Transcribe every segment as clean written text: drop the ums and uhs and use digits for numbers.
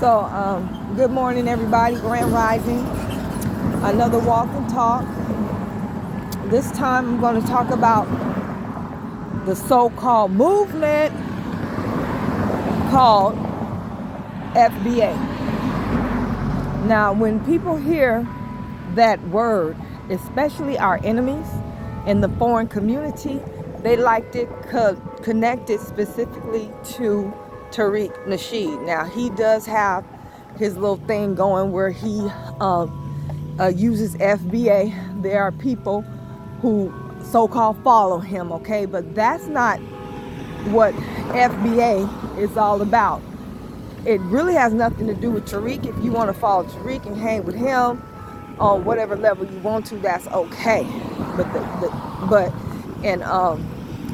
Good morning, everybody. Grand Rising. Another walk and talk. This time I'm going to talk about the so-called movement called FBA. Now, when people hear that word, especially our enemies in the foreign community, they liked it connected specifically to Tariq Nasheed. Now, he does have his little thing going where he uses FBA. There are people who so-called follow him, okay? But that's not what FBA is all about. It really has nothing to do with Tariq. If you want to follow Tariq and hang with him on whatever level you want to, that's okay.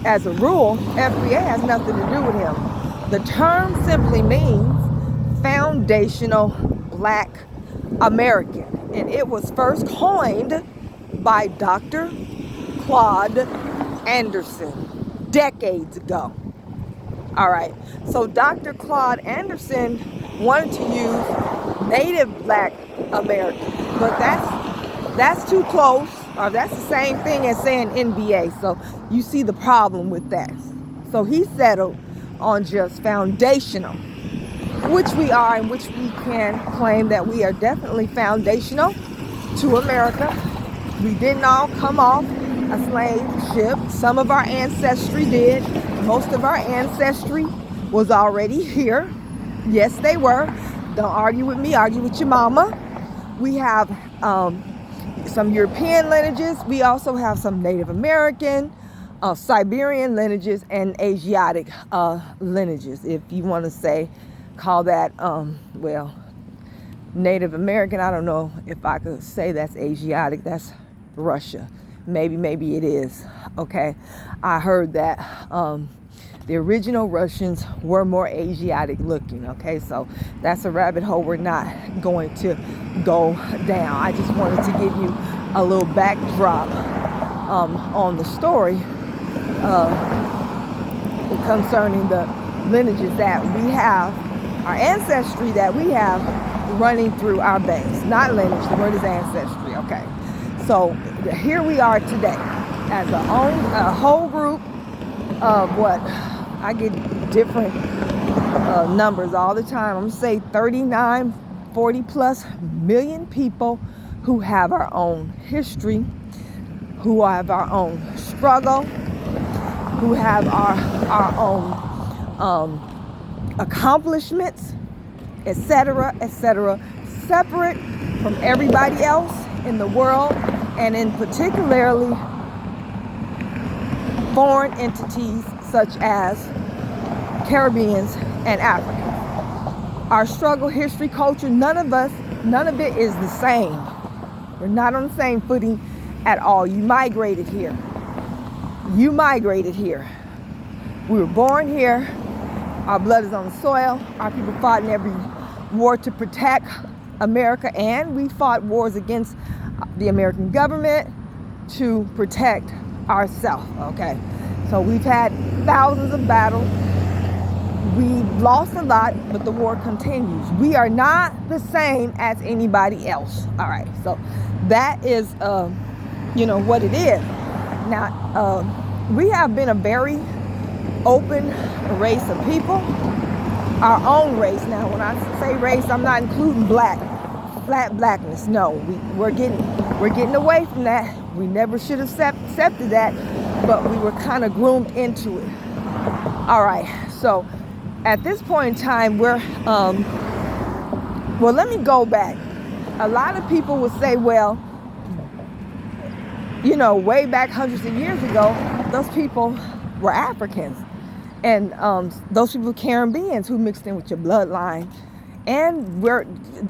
As a rule, FBA has nothing to do with him. The term simply means foundational Black American, and it was first coined by Dr. Claude Anderson decades ago. All right, so Dr. Claude Anderson wanted to use Native Black American, but that's too close, or that's the same thing as saying NBA. So you see the problem with that. So he settled on just foundational, which we are, and which we can claim that we are definitely foundational to America. We didn't all come off a slave ship. Some of our ancestry did. Most of our ancestry was already here. Yes, they were. Don't argue with me, argue with your mama. We have some European lineages. We also have some Native American, Siberian lineages, and Asiatic lineages, if you want to call that, Native American. I don't know if I could say that's Asiatic. That's Russia. Maybe it is. Okay. I heard that the original Russians were more Asiatic looking. Okay. So that's a rabbit hole we're not going to go down. I just wanted to give you a little backdrop on the story concerning the lineages that we have, our ancestry that we have running through our veins. Not lineage, the word is ancestry. Okay. So here we are today as a whole group of what? I get different numbers all the time. I'm going to say 39, 40 plus million people who have our own history, who have our own struggle, who have our own accomplishments, etc., separate from everybody else in the world, and in particularly foreign entities such as Caribbeans and Africans. Our struggle, history, culture, none of it is the same. We're not on the same footing at all. You migrated here. We were born here. Our blood is on the soil. Our people fought in every war to protect America, and we fought wars against the American government to protect ourselves. Okay, so we've had thousands of battles. We've lost a lot, but the war continues. We are not the same as anybody else. All right, so that is what it is. Now, we have been a very open race of people, our own race. Now, when I say race, I'm not including flat blackness. No, we're getting away from that. We never should have accepted that, but we were kind of groomed into it. All right, so at this point in time, we're let me go back. A lot of people would say, way back hundreds of years ago, those people were Africans. And those people were Caribbeans who mixed in with your bloodline. And we're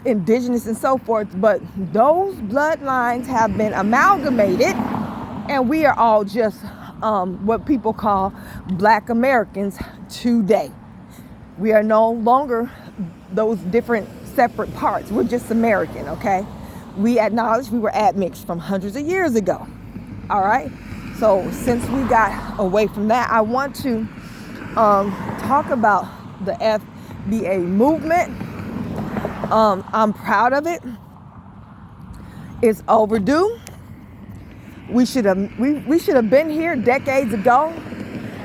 indigenous and so forth. But those bloodlines have been amalgamated. And we are all just what people call Black Americans today. We are no longer those different separate parts. We're just American, okay? We acknowledge we were admixed from hundreds of years ago. All right? So since we got away from that, I want to talk about the FBA movement I'm proud of it. It's overdue. We should have been here decades ago.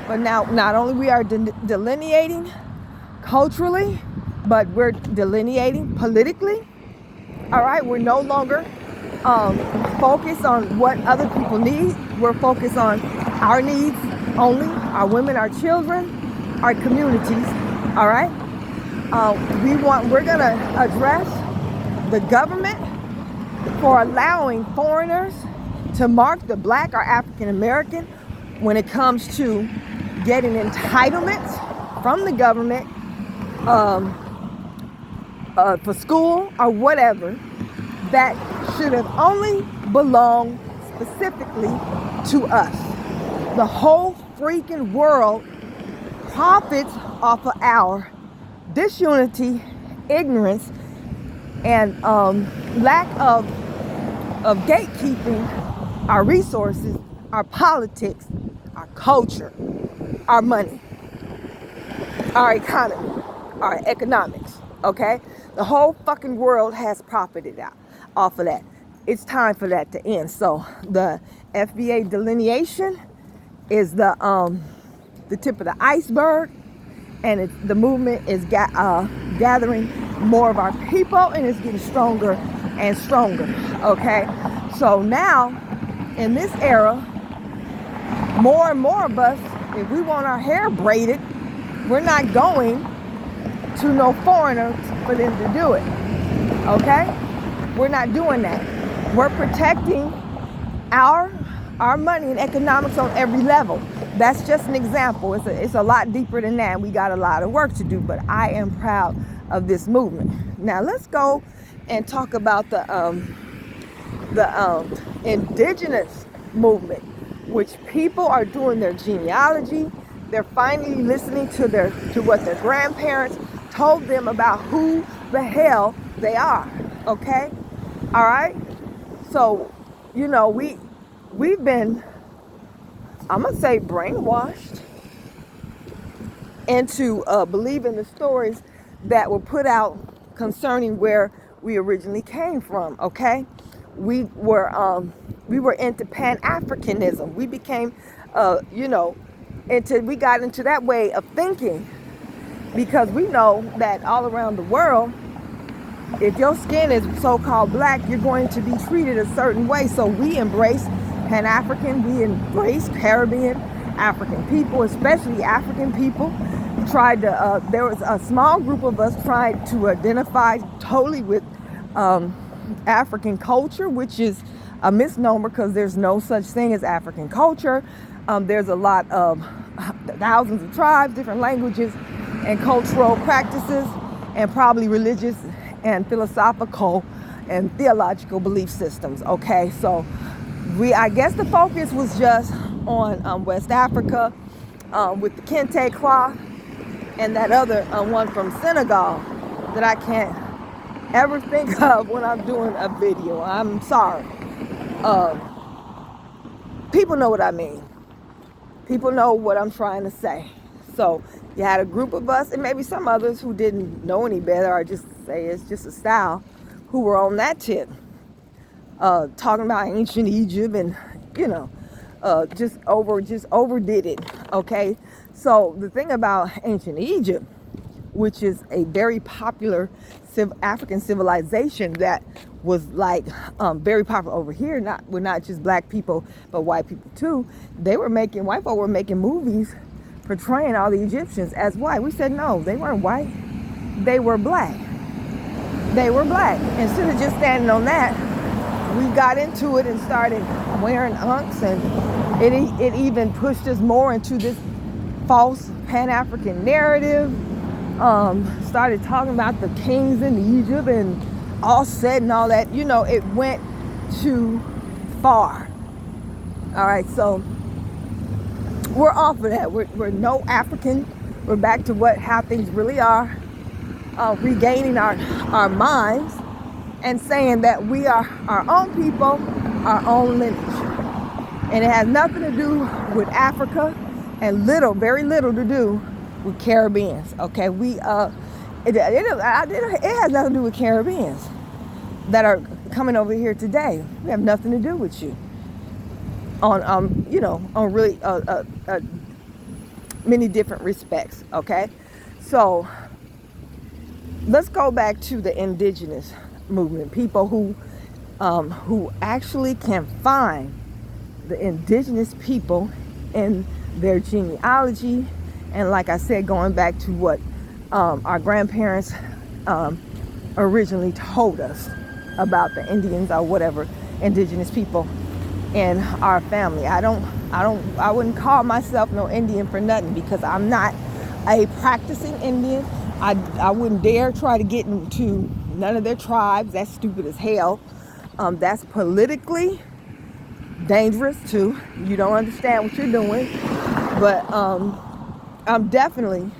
But now, not only we are delineating culturally, but we're delineating politically. All right, we're no longer focused on what other people need. We're focused on our needs only, our women, our children, our communities. All right, we're gonna address the government for allowing foreigners to mark the Black or African American when it comes to getting entitlements from the government for school or whatever that should have only belonged specifically to us. The whole freaking world profits off of our disunity, ignorance, and lack of gatekeeping our resources, our politics, our culture, our money, our economy, our economics, okay? The whole fucking world has profited out off of that. It's time for that to end. So the FBA delineation is the tip of the iceberg, and the movement is gathering more of our people, and it's getting stronger and stronger, okay? So now, in this era, more and more of us, if we want our hair braided, we're not going to no foreigners for them to do it, okay? We're not doing that. We're protecting our money and economics on every level. That's just an example. It's a lot deeper than that. We got a lot of work to do, but I am proud of this movement. Now let's go and talk about the indigenous movement, which people are doing their genealogy. They're finally listening to what their grandparents told them about who the hell they are. Okay? All right? So, we've been, I'm gonna say, brainwashed into believing the stories that were put out concerning where we originally came from. Okay? We were into Pan-Africanism. We became, we got into that way of thinking, because we know that all around the world, if your skin is so-called black, you're going to be treated a certain way. So we embrace Pan-African, we embrace Caribbean, African people, especially African people. There was a small group of us tried to identify totally with African culture, which is a misnomer, because there's no such thing as African culture. There's a lot of thousands of tribes, different languages and cultural practices, and probably religious and philosophical and theological belief systems. Okay, so I guess the focus was just on West Africa with the Kente cloth and that other one from Senegal that I can't ever think of when I'm doing a video. I'm sorry. People know what I mean. People know what I'm trying to say. So you had a group of us, and maybe some others who didn't know any better, or just say it's just a style, who were on that tip, talking about ancient Egypt, and just overdid it. Okay, so the thing about ancient Egypt, which is a very popular African civilization that was like very popular over here, not just black people, but white people too. White folk were making movies portraying all the Egyptians as white. We said no, they weren't white, they were black. They were black. Instead of just standing on that, we got into it and started wearing unks, and it even pushed us more into this false Pan-African narrative. Started talking about the kings in Egypt and all said and all that. It went too far. All right, so we're off of that. We're no African. We're back to how things really are. Regaining our minds and saying that we are our own people, our own lineage. And it has nothing to do with Africa, and very little to do with Caribbeans. Okay, it has nothing to do with Caribbeans that are coming over here today. We have nothing to do with you on on really many different respects. Okay, so let's go back to the indigenous movement. People who actually can find the indigenous people in their genealogy, and like I said, going back to what our grandparents originally told us about the Indians or whatever indigenous people in our family. I wouldn't call myself no Indian for nothing, because I'm not a practicing Indian. I wouldn't dare try to get into none of their tribes. That's stupid as hell. That's politically dangerous too. You don't understand what you're doing. But I'm definitely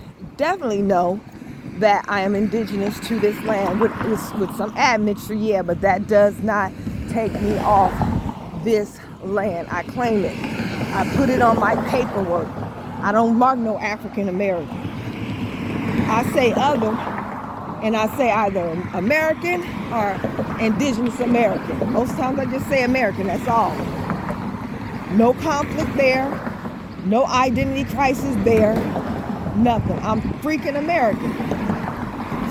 know that I am indigenous to this land with some admixture, yeah, but that does not take me off this land. I claim it. I put it on my paperwork. I don't mark no African American. I say other, and I say either American or indigenous American. Most times I just say American, that's all. No conflict there, no identity crisis there, nothing. I'm freaking American.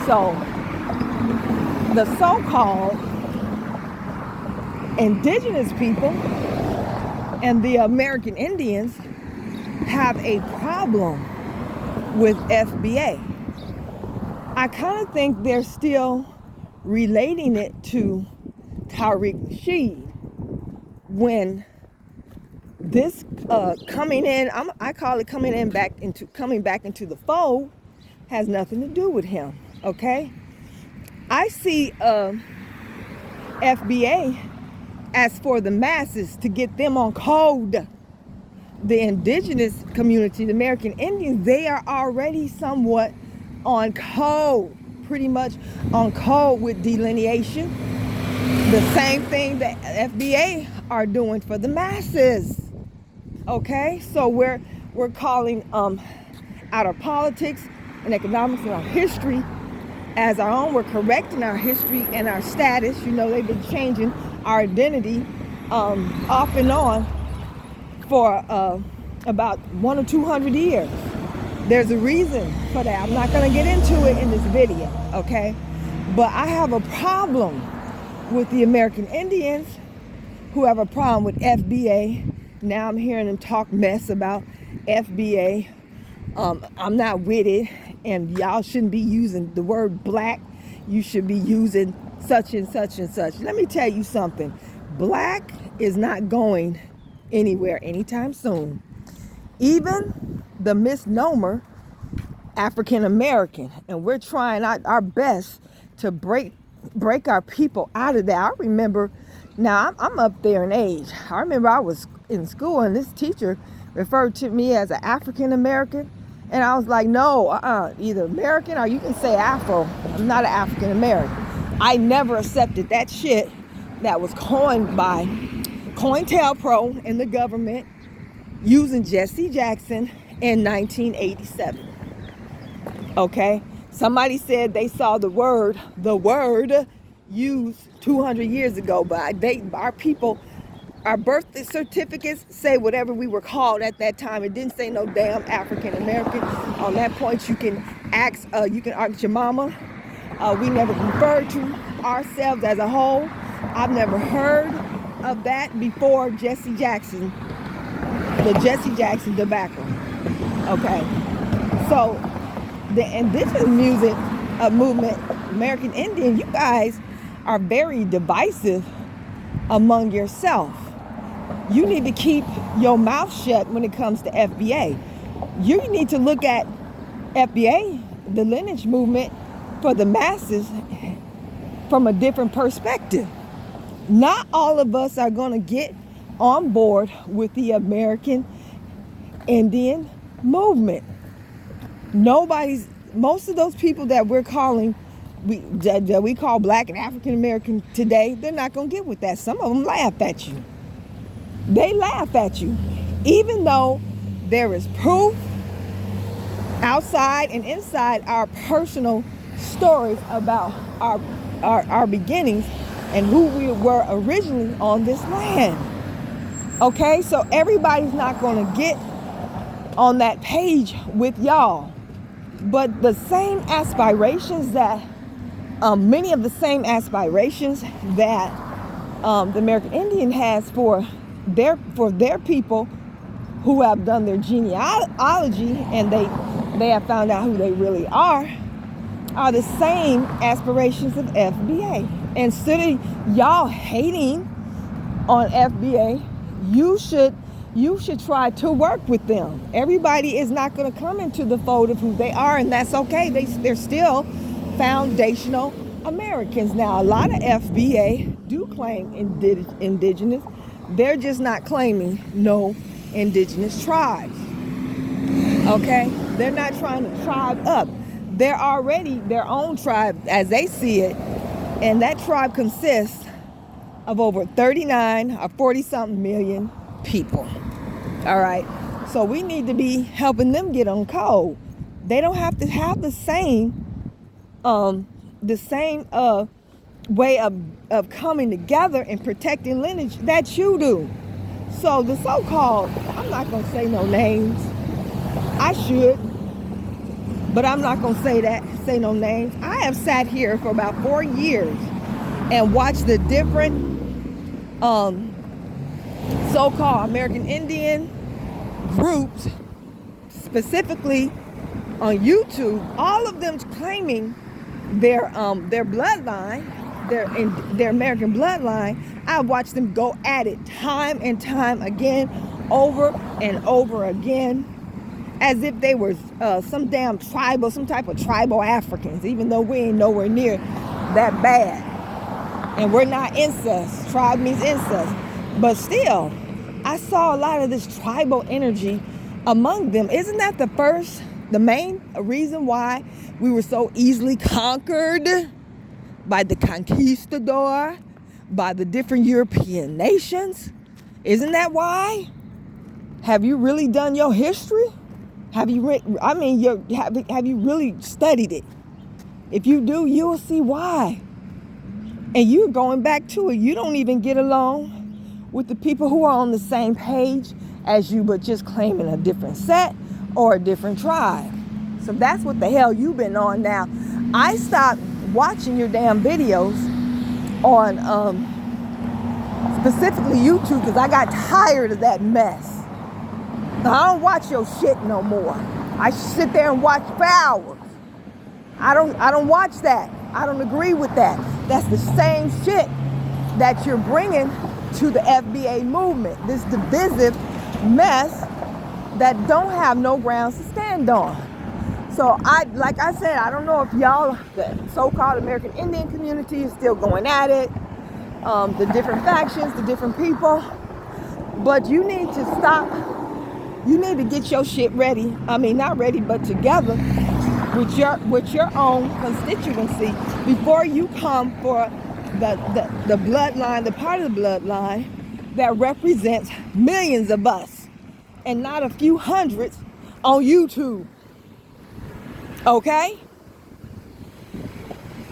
So the so-called indigenous people and the American Indians have a problem with FBA. I kind of think they're still relating it to Tariq Nasheed, when this coming in, I call it coming back into the fold, has nothing to do with him. Okay, I see FBA as for the masses, to get them on code. The indigenous community, the American Indians, they are already somewhat on code, pretty much on code with delineation. The same thing that FBA are doing for the masses. Okay, so we're calling out our politics and economics and our history as our own. We're correcting our history and our status. You know, they've been changing our identity off and on for about 100 or 200 years. There's a reason for that. I'm not going to get into it in this video, okay? But I have a problem with the American Indians who have a problem with FBA. Now I'm hearing them talk mess about FBA. I'm not with it, and y'all shouldn't be using the word black. You should be using such and such and such. Let me tell you something. Black is not going anywhere anytime soon. Even the misnomer African American, and we're trying our best to break our people out of that. I remember, now I'm up there in age. I remember I was in school and this teacher referred to me as an African American, and I was like, no, either American or you can say Afro. I'm not an African American. I never accepted that shit that was coined by COINTELPRO and the government using Jesse Jackson in 1987. Okay, somebody said they saw the word used 200 years ago, but our people, our birth certificates say whatever we were called at that time. It didn't say no damn African American. On that point, you can ask your mama. We never referred to ourselves as a whole. I've never heard of that before Jesse Jackson, the Jesse Jackson debacle. Okay, so the indigenous music movement, American Indian, you guys are very divisive among yourself. You need to keep your mouth shut when it comes to FBA. You need to look at FBA, the lineage movement, for the masses from a different perspective. Not all of us are going to get on board with the American Indian movement. Most of those people that we're calling, that we call black and African American today, they're not going to get with that. Some of them laugh at you. They laugh at you. Even though there is proof outside and inside our personal stories about our beginnings and who we were originally on this land. Okay, so everybody's not going to get on that page with y'all, but the same aspirations that many of the same aspirations that the American Indian has for their people who have done their genealogy and they have found out who they really are the same aspirations of FBA. Instead of y'all hating on FBA, you should try to work with them. Everybody is not going to come into the fold of who they are, and that's okay. They're still foundational Americans. Now, a lot of FBA do claim indigenous. They're just not claiming no indigenous tribes. Okay? They're not trying to tribe up. They're already their own tribe as they see it, and that tribe consists of over 39 or 40-something million people. All right? So we need to be helping them get on code. They don't have to have the same way of coming together and protecting lineage that you do. So the so-called, I'm not going to say no names. I should, but I'm not going to say no names. I have sat here for about 4 years and watched the different so-called American Indian groups, specifically on YouTube, all of them claiming their bloodline, their American bloodline. I watched them go at it time and time again, over and over again, as if they were some type of tribal Africans, even though we ain't nowhere near that bad. And we're not incest. Tribe means incest. But still, I saw a lot of this tribal energy among them. Isn't that the main reason why we were so easily conquered by the conquistador, by the different European nations? Isn't that why? Have you really done your history? Have you really studied it? If you do, you will see why. And you're going back to it. You don't even get along with the people who are on the same page as you, but just claiming a different set or a different tribe. So that's what the hell you've been on now. I stopped watching your damn videos on specifically YouTube because I got tired of that mess. I don't watch your shit no more. I sit there and watch for hours. I don't watch that. I don't agree with that. That's the same shit that you're bringing to the FBA movement. This divisive mess that don't have no grounds to stand on. So like I said, I don't know if y'all, the so-called American Indian community, is still going at it. The different factions, the different people. But you need to stop. You need to get your shit ready. I mean, not ready, but together with your own constituency before you come for the bloodline, the part of the bloodline that represents millions of us and not a few hundreds on YouTube. Okay?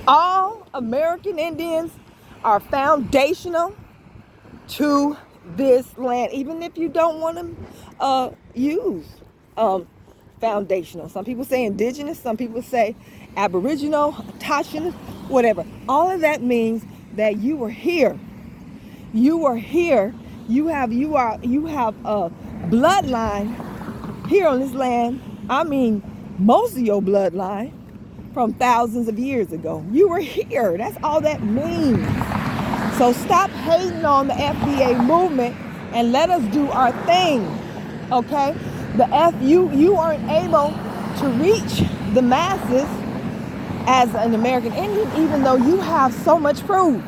All American Indians are foundational to this land, even if you don't want to use foundational. Some people say indigenous, some people say aboriginal, Tashan, whatever. All of that means that you were here. You were here. You have a bloodline here on this land. I mean, most of your bloodline from thousands of years ago. You were here. That's all that means. So stop hating on the FBA movement and let us do our thing. Okay? You aren't able to reach the masses as an American Indian, even though you have so much proof.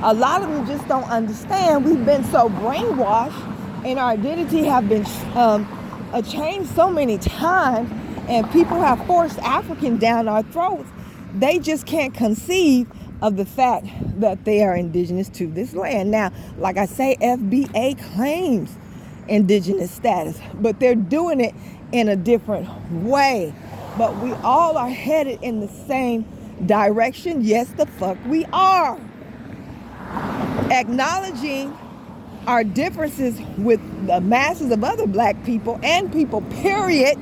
A lot of them just don't understand. We've been so brainwashed, and our identity have been changed so many times, and people have forced African down our throats. They just can't conceive of the fact that they are indigenous to this land. Now, like I say, FBA claims indigenous status, but they're doing it in a different way. But we all are headed in the same direction? Yes, the fuck we are. Acknowledging our differences with the masses of other black people and people, period,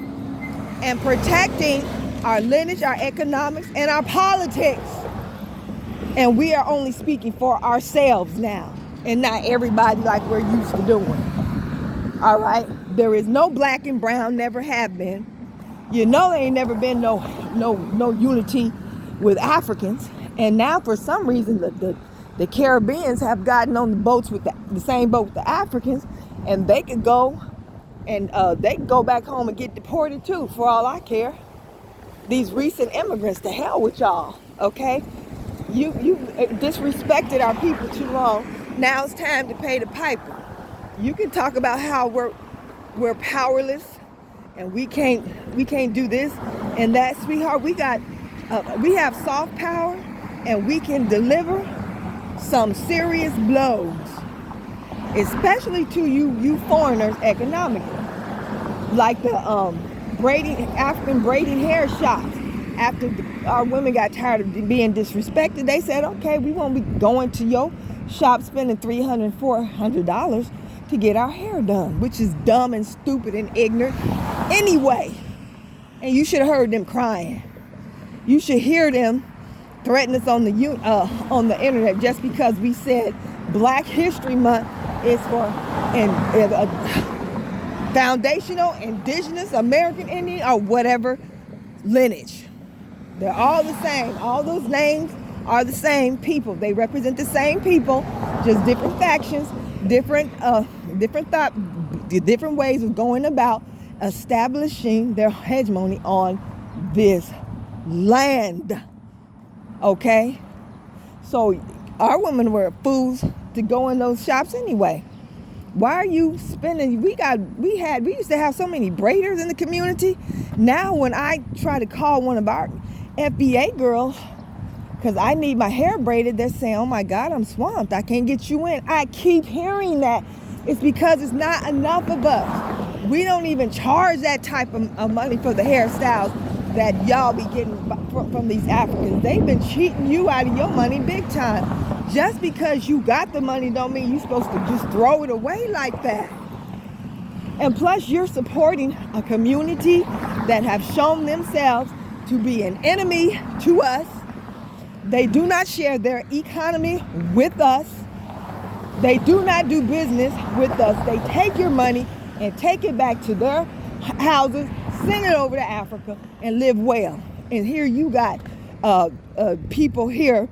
and protecting our lineage, our economics, and our politics. And we are only speaking for ourselves now, and not everybody like we're used to doing. All right? There is no black and brown, never have been. You know there ain't never been no unity with Africans. And now for some reason the Caribbeans have gotten on the boats with the same boat with the Africans, and they could go and they can go back home and get deported too, for all I care. These recent immigrants, to hell with y'all, okay? You disrespected our people too long. Now it's time to pay the piper. You can talk about how we're powerless and we can't do this and that, sweetheart. We have soft power, and we can deliver some serious blows, especially to you foreigners economically, like the African braiding hair shops. After our women got tired of being disrespected, they said, okay, we won't be going to your shop spending $300, $400 to get our hair done, which is dumb and stupid and ignorant anyway. And you should have heard them crying. You should hear them threaten us on the internet just because we said Black History Month is for foundational, indigenous, American Indian, or whatever lineage. They're all the same. All those names are the same people. They represent the same people, just different factions, different ways of going about establishing their hegemony on this land. Okay? So our women were fools to go in those shops anyway. Why are you spending? We used to have so many braiders in the community. Now when I try to call one of our FBA girls because I need my hair braided, they're saying, oh my God, I'm swamped, I can't get you in. I keep hearing that. It's because it's not enough of us. We don't even charge that type of money for the hairstyles that y'all be getting from these Africans. They've been cheating you out of your money big time. Just because you got the money don't mean you're supposed to just throw it away like that. And plus, you're supporting a community that have shown themselves to be an enemy to us. They do not share their economy with us. They do not do business with us. They take your money and take it back to their houses, send it over to Africa, and live well. And here you got people here,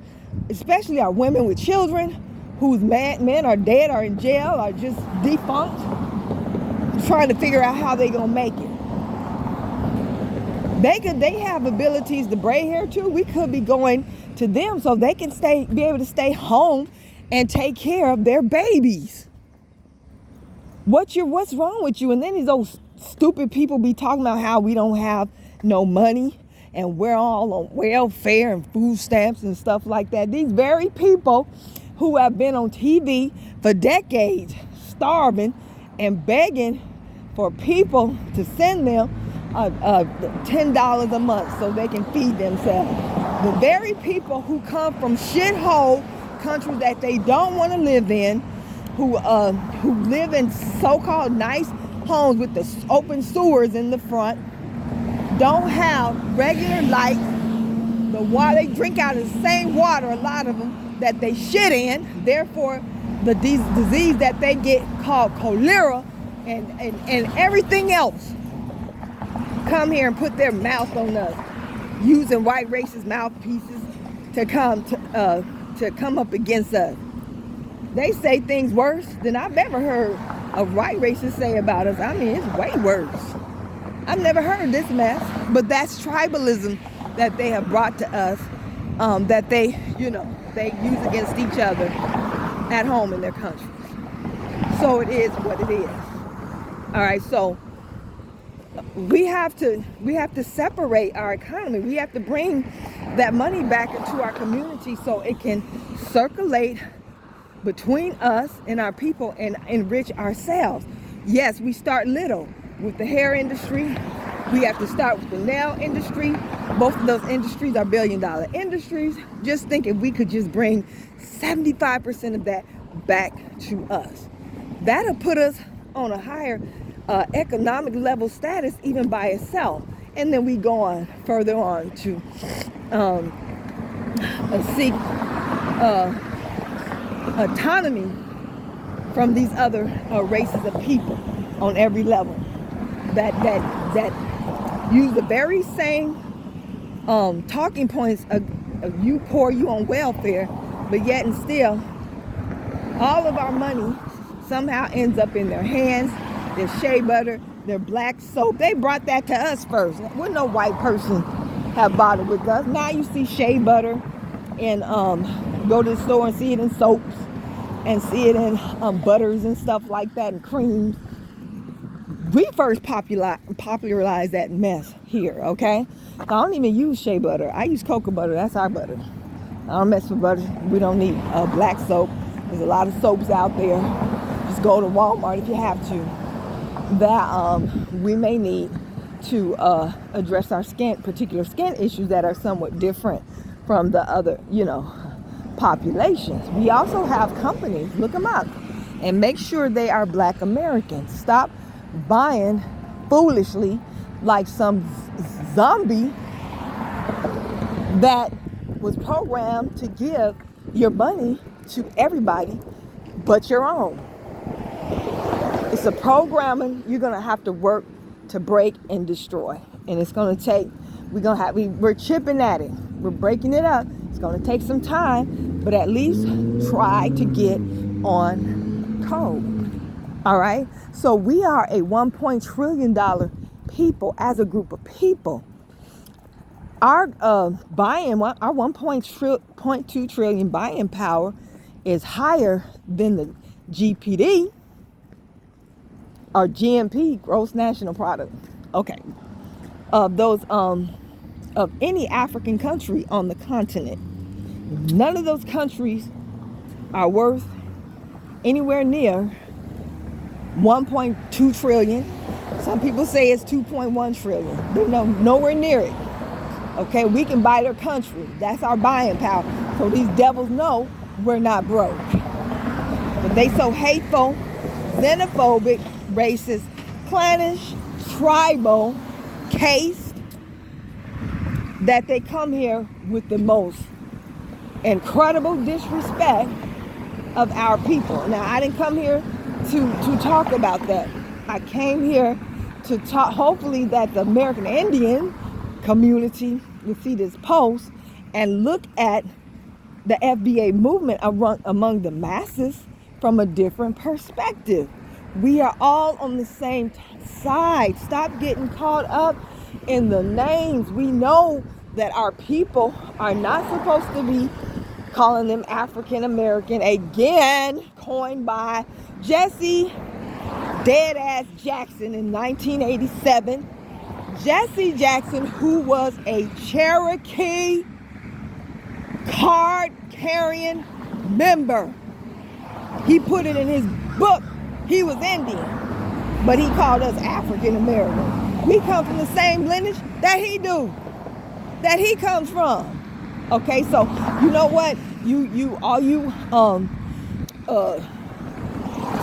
especially our women with children, whose men are dead or in jail or just defunct, trying to figure out how they're going to make it. They have abilities to braid hair too. We could be going to them so they can be able to stay home and take care of their babies. What's wrong with you? And then those stupid people be talking about how we don't have no money and we're all on welfare and food stamps and stuff like that. These very people who have been on TV for decades starving and begging for people to send them $10 a month so they can feed themselves. The very people who come from shithole countries that they don't want to live in, who live in so-called nice homes with the open sewers in the front, don't have regular lights. The water, they drink out of the same water, a lot of them, that they shit in. Therefore, the disease that they get called cholera and everything else come here and put their mouth on us, using white racist mouthpieces to come up against us. They say things worse than I've ever heard a white racist say about us. I mean, it's way worse. I've never heard this mess, but that's tribalism that they have brought to us, that they use against each other at home in their countries. So it is what it is. All right, so we have to separate our economy. We have to bring that money back into our community so it can circulate between us and our people and enrich ourselves. Yes, we start little with the hair industry, We have to start with the nail industry. Both of those industries are billion-dollar industries. Just think if we could just bring 75% of that back to us. That'll put us on a higher economic level status even by itself. And then we go on further on to seek autonomy from these other races of people on every level that use the very same talking points of you poor, you on welfare, but yet and still all of our money somehow ends up in their hands. Their shea butter, their black soap. They brought that to us first. Would no white person have bothered with us. Now you see shea butter and go to the store and see it in soaps and see it in butters and stuff like that and creams. We first popularized that mess here, okay? I don't even use shea butter. I use cocoa butter. That's our butter. I don't mess with butter. We don't need black soap. There's a lot of soaps out there. Just go to Walmart if you have to. That we may need to address our particular skin issues that are somewhat different from the other, populations. We also have companies, look them up, and make sure they are Black Americans. Stop buying foolishly like some zombie that was programmed to give your money to everybody but your own. It's a programming you're going to have to work to break and destroy. And it's going to take, we're chipping at it. We're breaking it up. It's going to take some time, but at least try to get on code. All right? So we are a $1 trillion people as a group of people. Our buying, our 1.2 trillion buying power is higher than the GPD or GNP, gross national product. Okay, of those of any African country on the continent. None of those countries are worth anywhere near 1.2 trillion. Some people say it's 2.1 trillion. They're nowhere near it. Okay, we can buy their country. That's our buying power. So these devils know we're not broke. But they so hateful, xenophobic, racist, clannish, tribal, caste, that they come here with the most incredible disrespect of our people. Now, I didn't come here to talk about that. I came here to talk, hopefully that the American Indian community will see this post and look at the FBA movement among the masses from a different perspective. We are all on the same side. Stop getting caught up in the names. We know that our people are not supposed to be calling them African American, again, coined by Jesse Deadass Jackson in 1987. Jesse Jackson, who was a Cherokee card-carrying member. He put it in his book. He was Indian, but he called us African American. We come from the same lineage that he do, that he comes from. Okay, so you know what? All you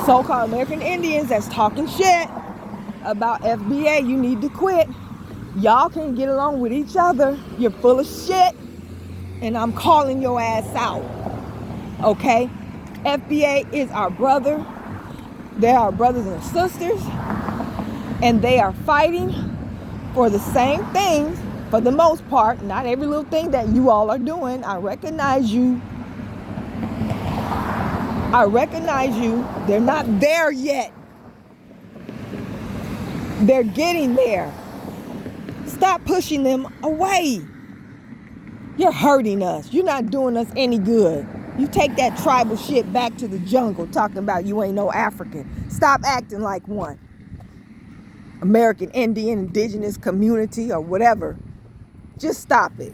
so-called American Indians that's talking shit about FBA, you need to quit. Y'all can't get along with each other. You're full of shit, and I'm calling your ass out. Okay? FBA is our brother. They're our brothers and sisters, and they are fighting for the same things for the most part. Not every little thing that you all are doing. I recognize you. They're not there yet. They're getting there. Stop pushing them away. You're hurting us. You're not doing us any good. You take that tribal shit back to the jungle talking about you ain't no African. Stop acting like one. American Indian, indigenous community or whatever. Just stop it.